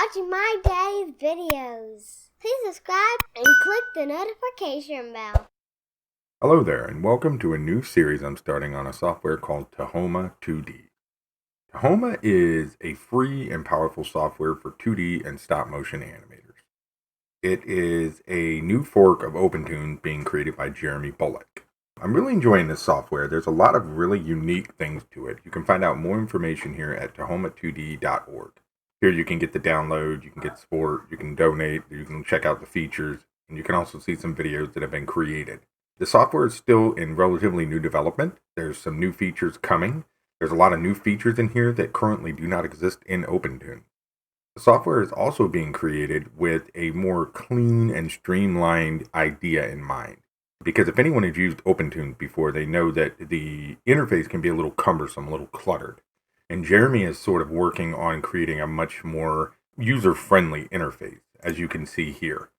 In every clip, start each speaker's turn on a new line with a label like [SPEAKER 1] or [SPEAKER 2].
[SPEAKER 1] watching my daddy's videos. Please subscribe and click the notification bell.
[SPEAKER 2] Hello there, and welcome to a new series I'm starting on a software called Tahoma2D. Tahoma is a free and powerful software for 2D and stop-motion animators. It is a new fork of Opentoonz being created by Jeremy Bullock. I'm really enjoying this software. There's a lot of really unique things to it. You can find out more information here at Tahoma2D.org. Here you can get the download, you can get support, you can donate, you can check out the features, and you can also see some videos that have been created. The software is still in relatively new development. There's some new features coming. There's a lot of new features in here that currently do not exist in Opentoonz. The software is also being created with a more clean and streamlined idea in mind. Because if anyone has used Opentoonz before, they know that the interface can be a little cumbersome, a little cluttered. And Jeremy is sort of working on creating a much more user-friendly interface, as you can see here.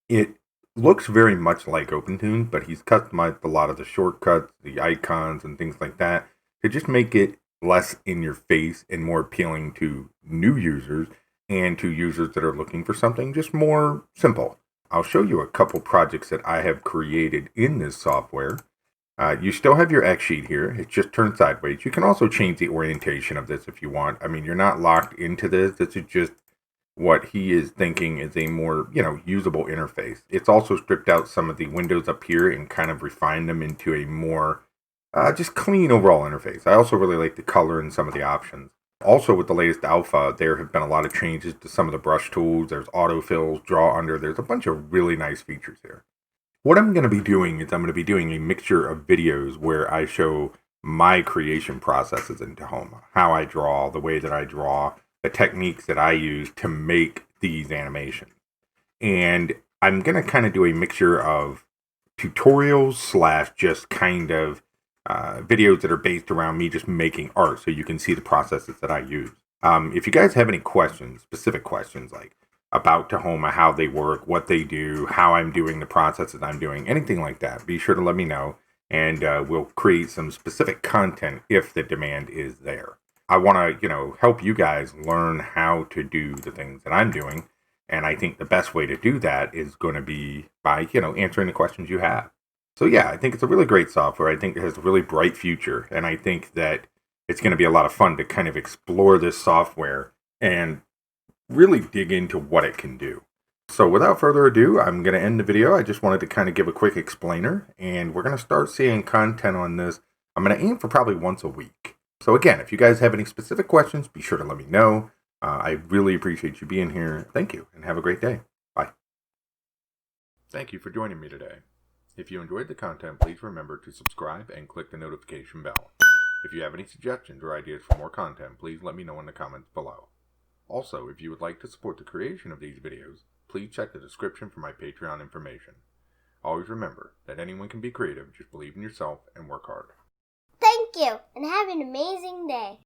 [SPEAKER 2] It looks very much like Opentoonz, but he's customized a lot of the shortcuts, the icons, and things like that to just make it less in your face and more appealing to new users and to users that are looking for something just more simple. I'll show you a couple projects that I have created in this software. You still have your X sheet here. It's just turned sideways. You can also change the orientation of this if you want. I mean, you're not locked into this. This is just what he is thinking is a more, usable interface. It's also stripped out some of the windows up here and kind of refined them into a more just clean overall interface. I also really like the color and some of the options. Also, with the latest alpha, there have been a lot of changes to some of the brush tools. There's autofills, draw under. There's a bunch of really nice features here. What I'm going to be doing is I'm going to be doing a mixture of videos where I show my creation processes in Tahoma, how I draw, the way that I draw, the techniques that I use to make these animations. And I'm going to kind of do a mixture of tutorials / just kind of videos that are based around me just making art so you can see the processes that I use. If you guys have any questions, specific questions like about Tahoma, how they work, what they do, how I'm doing the processes I'm doing, anything like that, be sure to let me know, and we'll create some specific content if the demand is there. I want to, help you guys learn how to do the things that I'm doing, and I think the best way to do that is going to be by, answering the questions you have. So yeah, I think it's a really great software. I think it has a really bright future, and I think that it's going to be a lot of fun to kind of explore this software and really dig into what it can do. So without further ado, I'm going to end the video. I just wanted to kind of give a quick explainer, and we're going to start seeing content on this. I'm going to aim for probably once a week. So again, if you guys have any specific questions, be sure to let me know. I really appreciate you being here. Thank you, and have a great day. Bye. Thank you for joining me today. If you enjoyed the content, please remember to subscribe and click the notification bell. If you have any suggestions or ideas for more content, please let me know in the comments below. Also, if you would like to support the creation of these videos, please check the description for my Patreon information. Always remember that anyone can be creative, just believe in yourself and work hard.
[SPEAKER 1] Thank you, and have an amazing day.